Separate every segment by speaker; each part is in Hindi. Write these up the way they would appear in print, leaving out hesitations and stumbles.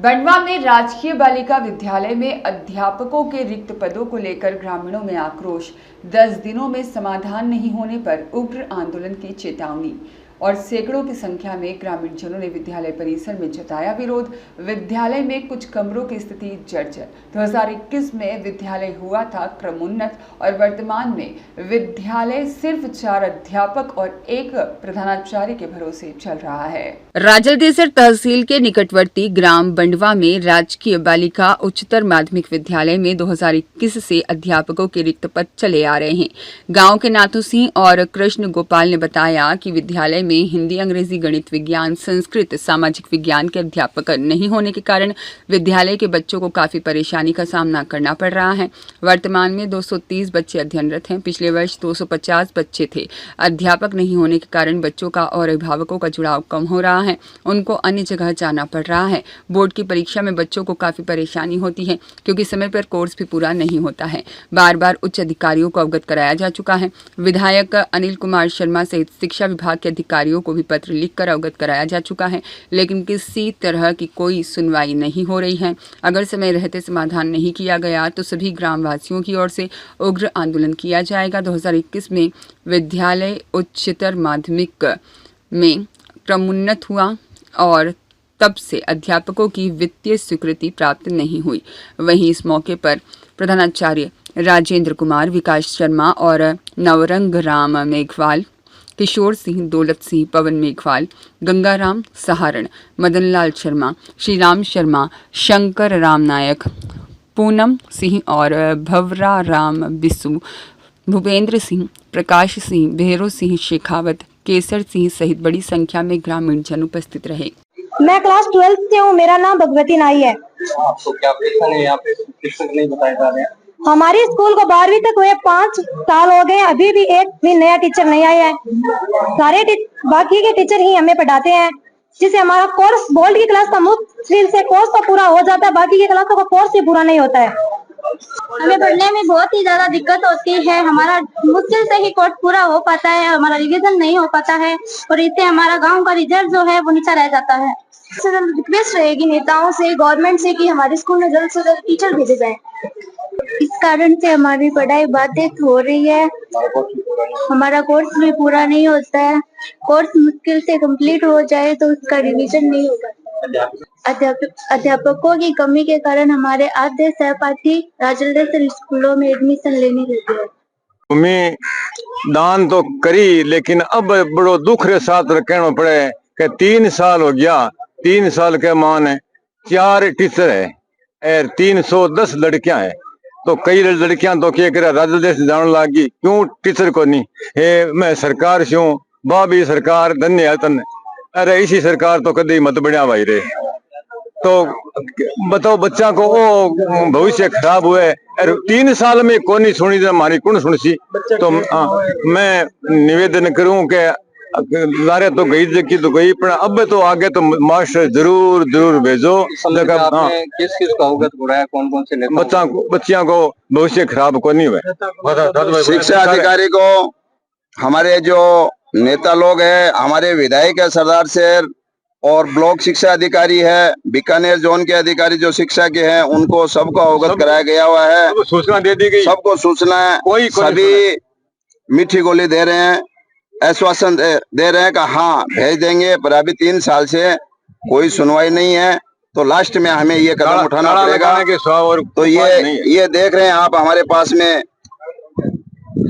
Speaker 1: बंडवा में राजकीय बालिका विद्यालय में अध्यापकों के रिक्त पदों को लेकर ग्रामीणों में आक्रोश। 10 दिनों में समाधान नहीं होने पर उग्र आंदोलन की चेतावनी और सैकड़ों की संख्या में ग्रामीणजनों ने विद्यालय परिसर में जताया विरोध। विद्यालय में कुछ कमरों की स्थिति जर्जर। 2021 में विद्यालय हुआ था क्रमोन्नत और वर्तमान में विद्यालय सिर्फ 4 अध्यापक और 1 प्रधानाचार्य के भरोसे चल रहा है।
Speaker 2: राजलदेसर तहसील के निकटवर्ती ग्राम बंडवा में राजकीय बालिका उच्चतर माध्यमिक विद्यालय में 2021 से अध्यापकों के रिक्त पद चले आ रहे हैं। गांव के नाथू सिंह और कृष्ण गोपाल ने बताया कि विद्यालय में हिंदी, अंग्रेजी, गणित, विज्ञान, संस्कृत, सामाजिक विज्ञान के अध्यापक नहीं होने के कारण विद्यालय के बच्चों को काफी परेशानी का सामना करना पड़ रहा है। वर्तमान में 230 बच्चे अध्ययनरत हैं। पिछले वर्ष 250 बच्चे थे। अध्यापक नहीं होने के कारण बच्चों का और अभिभावकों का जुड़ाव कम हो रहा है। उनको अन्य जगह जाना पड़ रहा है। बोर्ड की परीक्षा में बच्चों को काफी परेशानी होती है क्योंकि समय पर कोर्स भी पूरा नहीं होता है। बार बार उच्च अधिकारियों को अवगत कराया जा चुका है। विधायक अनिल कुमार शर्मा सहित शिक्षा विभाग के अधिकारियों को भी पत्र लिखकर अवगत कराया जा चुका है, लेकिन किसी तरह की कोई सुनवाई नहीं हो रही है। अगर समय रहते समाधान नहीं किया गया तो सभी ग्रामवासियों की ओर से उग्र आंदोलन किया जाएगा। 2021 में विद्यालय उच्चतर माध्यमिक में क्रमोन्नत हुआ और तब से अध्यापकों की वित्तीय स्वीकृति प्राप्त नहीं हुई। वहीं इस मौके पर प्रधानाचार्य राजेंद्र कुमार, विकास शर्मा और नवरंग राम मेघवाल, किशोर सिंह, दौलत सिंह, पवन मेघवाल, गंगाराम सहारण, मदनलाल शर्मा, श्रीराम शर्मा, शंकर राम नायक, पूनम सिंह और भवरा राम बिसु, भूपेंद्र सिंह, प्रकाश सिंह, भैरव सिंह शेखावत, केसर सिंह सहित बड़ी संख्या में ग्रामीण जन उपस्थित रहे।
Speaker 3: मैं क्लास 12 से हूँ। मेरा नाम भगवती नाई है।
Speaker 4: आपको क्या परेशानी है? यहाँ पे शिक्षक नहीं बताए जा रहे हैं।
Speaker 3: हमारी स्कूल को 12वीं तक हुए 5 साल हो गए, अभी भी एक भी नया टीचर नहीं आया है। सारे बाकी के टीचर ही हमें पढ़ाते हैं, जिससे हमारा कोर्स बोर्ड की क्लास का मुश्किल से कोर्स तो पूरा हो जाता है, बाकी की क्लासों का कोर्स ही पूरा नहीं होता है। हमें पढ़ने में बहुत ही ज्यादा दिक्कत होती है। हमारा मुश्किल से ही कोर्स पूरा हो पाता है, हमारा रिवीजन नहीं हो पाता है और इससे हमारा गांव का रिजल्ट जो है वो नीचा रह जाता है। रिक्वेस्ट रहेगी नेताओं से, गवर्नमेंट से कि हमारे स्कूल में जल्द से जल्द टीचर भेजे जाएं। इस कारण से हमारी पढ़ाई बाधित हो रही है। हमारा कोर्स भी पूरा नहीं होता है। कोर्स मुश्किल से कंप्लीट हो जाए तो उसका रिवीजन नहीं होगा। अध्यापकों की कमी के कारण हमारे आधे सहपाठी राजलदेसर स्कूलों में एडमिशन लेने लगे हैं।
Speaker 5: मैं दान तो करी, लेकिन अब बड़ो दुख रे साथ कहना पड़े कि 3 साल हो गया। 3 साल के मान 4 टीचर है और 310 लड़कियां हैं। तो कई लड़कियां तो क्या करे राजलदेश जाने लगी, क्यों टीचर को नहीं है। मैं सरकार से हूँ, भी सरकार धन्य है तन। अरे इसी सरकार तो कभी मत बढ़िया भाई रे। तो बताओ बच्चा को वो भविष्य खराब हुए और 3 साल में कौन नहीं सुनी, हमारी कौन सुनसी। तो मैं निवेदन करूं कि लारे तो गई की तो गई, पर अब तो आगे तो मास्टर जरूर जरूर भेजो।
Speaker 4: किस किस को अवगत हो रहा है? कौन कौन से
Speaker 5: बच्चियों को भविष्य खराब को नहीं हुए।
Speaker 6: शिक्षा अधिकारी को हमारे जो नेता लोग हैं, हमारे विधायक है सरदार शहर और ब्लॉक शिक्षा अधिकारी है, बीकानेर जोन के अधिकारी जो शिक्षा के हैं, उनको सबको अवगत कराया गया हुआ है।
Speaker 5: सूचना दे दी गई,
Speaker 6: सबको सूचना है। सभी मीठी गोली दे रहे हैं, आश्वासन दे रहे हैं कि हाँ भेज देंगे, पर अभी 3 साल से कोई सुनवाई नहीं है। तो लास्ट में हमें ये कदम उठाना पड़ेगा। तो ये देख रहे हैं आप, हमारे पास में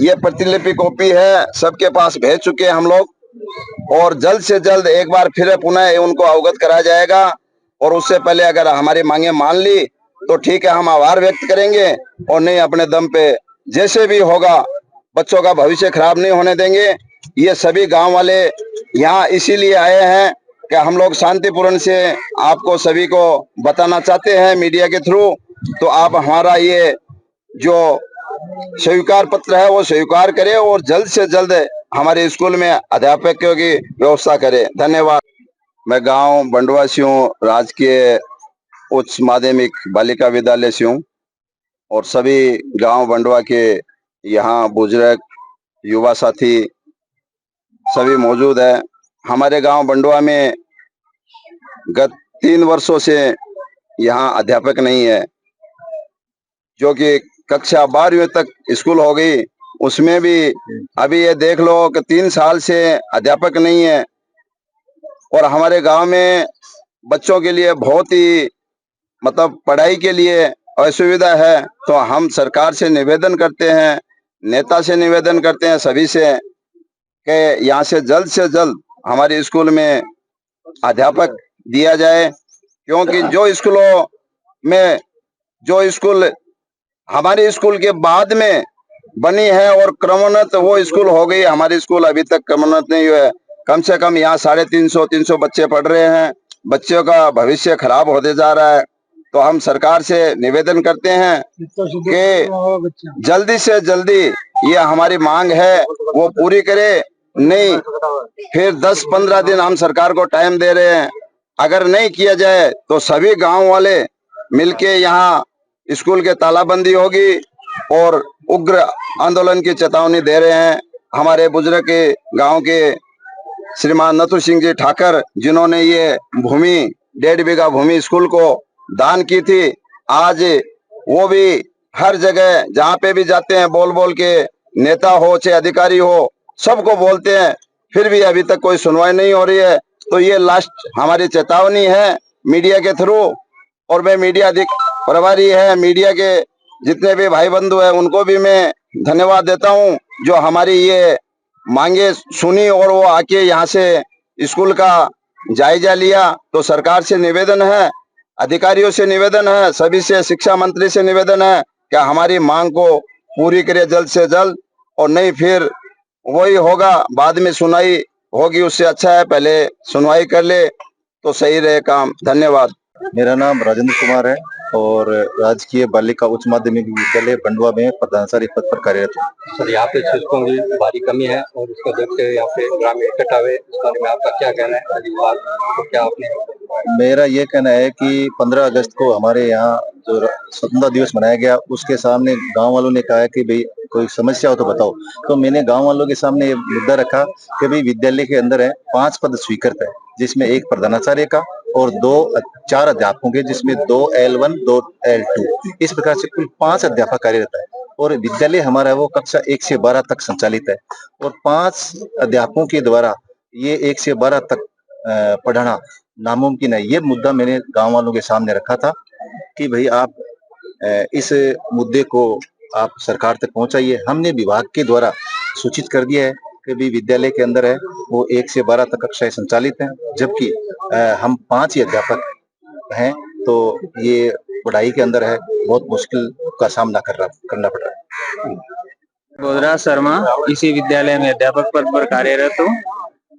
Speaker 6: ये प्रतिलिपि कॉपी है, सबके पास भेज चुके हैं हम लोग और जल्द से जल्द एक बार फिर पुनः उनको अवगत कराया जाएगा। और उससे पहले अगर हमारी मांगे मान ली तो ठीक है, हम आभार व्यक्त करेंगे और नहीं अपने दम पे जैसे भी होगा बच्चों का भविष्य खराब नहीं होने देंगे। ये सभी गांव वाले यहाँ इसीलिए आए हैं कि हम लोग शांतिपूर्ण से आपको सभी को बताना चाहते हैं मीडिया के थ्रू। तो आप हमारा ये जो स्वीकार पत्र है वो स्वीकार करें और जल्द से जल्द हमारे स्कूल में अध्यापकों की व्यवस्था करें। धन्यवाद। मैं गांव बंडवा से हूँ, राजकीय उच्च माध्यमिक बालिका विद्यालय से हूँ और सभी गांव बंडवा के यहाँ बुजुर्ग युवा साथी सभी मौजूद है। हमारे गांव बंडवा में गत 3 वर्षों से यहाँ अध्यापक नहीं है। जो कि कक्षा 12वीं तक स्कूल हो गई, उसमें भी अभी ये देख लो कि 3 साल से अध्यापक नहीं है। और हमारे गांव में बच्चों के लिए बहुत ही मतलब पढ़ाई के लिए असुविधा है। तो हम सरकार से निवेदन करते हैं, नेता से निवेदन करते हैं, सभी से कि यहाँ से जल्द हमारे स्कूल में अध्यापक दिया जाए। क्योंकि जो स्कूलों में जो स्कूल हमारे स्कूल के बाद में बनी है और क्रमोन्नत वो स्कूल हो गई, हमारे स्कूल अभी तक क्रमोन्नत नहीं हुआ है। कम से कम यहाँ 350 बच्चे पढ़ रहे हैं, बच्चों का भविष्य खराब होते जा रहा है। तो हम सरकार से निवेदन करते हैं कि जल्दी से जल्दी ये हमारी मांग है वो पूरी करे, नहीं फिर 10-15 दिन हम सरकार को टाइम दे रहे हैं। अगर नहीं किया जाए तो सभी गांव वाले मिलके यहाँ स्कूल के तालाबंदी होगी और उग्र आंदोलन की चेतावनी दे रहे हैं। हमारे बुजुर्ग के गांव के श्रीमान नथु सिंह जी ठाकर, जिन्होंने ये भूमि 1.5 बीघा भूमि स्कूल को दान की थी, आज वो भी हर जगह जहाँ पे भी जाते हैं बोल बोल के, नेता हो चाहे अधिकारी हो, सबको बोलते हैं, फिर भी अभी तक कोई सुनवाई नहीं हो रही है। तो ये लास्ट हमारी चेतावनी है मीडिया के थ्रू। और मैं मीडिया अधिक प्रभारी है, मीडिया के जितने भी भाई बंधु हैं उनको भी मैं धन्यवाद देता हूं जो हमारी ये मांगे सुनी और वो आके यहाँ से स्कूल का जायजा लिया। तो सरकार से निवेदन है, अधिकारियों से निवेदन है, सभी से, शिक्षा मंत्री से निवेदन है कि हमारी मांग को पूरी करे जल्द से जल्द, और नहीं फिर वही होगा, बाद में सुनवाई होगी। उससे अच्छा है पहले सुनवाई कर ले तो सही रहे काम। धन्यवाद।
Speaker 7: मेरा नाम राजेंद्र कुमार है और राजकीय बालिका उच्च माध्यमिक विद्यालय बंडवा में प्रधानाचार्य पद पर कार्यरत हूँ।
Speaker 4: सर, यहाँ पे शिक्षकों की भारी कमी है और उसका जब से यहाँ पे ग्रामीण इकट्ठा हुए, इस बारे में आपका क्या कहना है? तो क्या आपने
Speaker 7: मेरा ये कहना है कि 15 अगस्त को हमारे यहाँ जो स्वतंत्रता दिवस मनाया गया, उसके सामने गांव वालों ने कहा है कि भाई कोई समस्या हो तो बताओ। तो मैंने गांव वालों के सामने ये मुद्दा रखा कि भाई विद्यालय के अंदर है 5 पद स्वीकृत है, जिसमें एक प्रधानाचार्य का और 4 अध्यापकों के, जिसमें 2 L1 2 L2, इस प्रकार से कुल 5 अध्यापक कार्यरत है। और विद्यालय हमारा वो कक्षा 1 से 12 तक संचालित है और 5 अध्यापकों के द्वारा ये 1 से 12 तक पढ़ाना नामुमकिन है। ये मुद्दा मैंने गांव वालों के सामने रखा था कि भाई आप इस मुद्दे को आप सरकार तक पहुंचाइए। हमने विभाग के द्वारा सूचित कर दिया है कि भी विद्यालय के अंदर है वो 1 से 12 तक कक्षाएं संचालित हैं, जबकि हम 5 ही अध्यापक हैं। तो ये पढ़ाई के अंदर है बहुत मुश्किल का सामना करना पड़ रहा है।
Speaker 8: गोदराज शर्मा इसी विद्यालय में अध्यापक पद पर कार्यरत हूँ।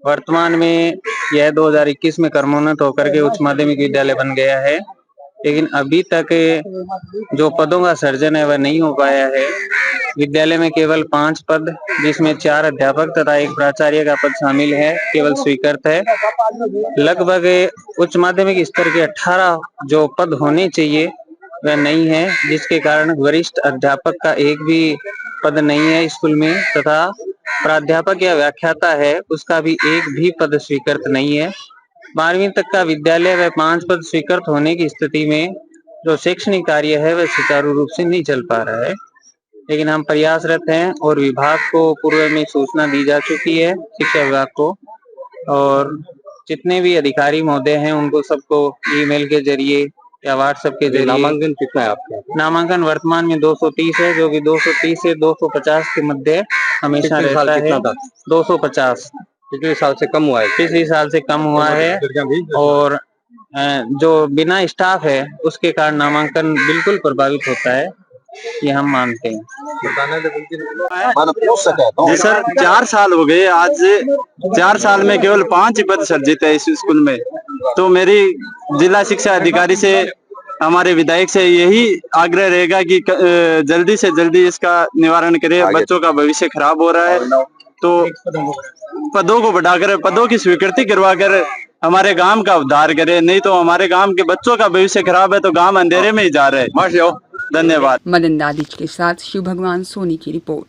Speaker 8: वर्तमान में यह 2021 में क्रमोन्नत होकर के उच्च माध्यमिक विद्यालय बन गया है, लेकिन अभी तक जो पदों का सृजन है वह नहीं हो पाया है। विद्यालय में केवल 5 पद, जिसमें 4 अध्यापक तथा 1 प्राचार्य का पद शामिल है, केवल स्वीकृत है। लगभग उच्च माध्यमिक स्तर के 18 जो पद होने चाहिए वह नहीं है, जिसके कारण वरिष्ठ अध्यापक का एक भी पद नहीं है स्कूल में, तथा प्राध्यापक या व्याख्याता है उसका भी एक भी पद स्वीकृत नहीं है। 12वीं तक का विद्यालय वह 5 पद स्वीकृत होने की स्थिति में जो शैक्षणिक कार्य है वह सुचारू रूप से नहीं चल पा रहा है। लेकिन हम प्रयासरत हैं और विभाग को पूर्व में सूचना दी जा चुकी है, शिक्षा विभाग को, और जितने भी अधिकारी महोदय हैं उनको सबको ईमेल के जरिए या व्हाट्सएप के जरिए।
Speaker 4: नामांकन कितना है आपका?
Speaker 8: नामांकन वर्तमान में 230 है, जो कि 230 से 250 के मध्य हमेशा रहता है। 250
Speaker 4: पिछले साल से कम हुआ है।
Speaker 8: पिछले साल से कम हुआ है, और जो बिना स्टाफ है उसके कारण नामांकन बिल्कुल प्रभावित होता है, ये हम मानते हैं।
Speaker 9: जी सर, 4 साल हो गए आज। 4 साल में केवल 5 ही पद सर्जित है इस स्कूल में। तो मेरी जिला शिक्षा अधिकारी से, हमारे विधायक से यही आग्रह रहेगा कि जल्दी से जल्दी इसका निवारण करें। बच्चों का भविष्य खराब हो रहा है, तो पदों को बढ़ाकर पदों की स्वीकृति करवाकर हमारे गांव का उद्धार करे। नहीं तो हमारे गांव के बच्चों का भविष्य खराब है तो गांव अंधेरे में ही जा रहे हैं। धन्यवाद।
Speaker 2: मदन दादिच के साथ शिव भगवान सोनी की रिपोर्ट।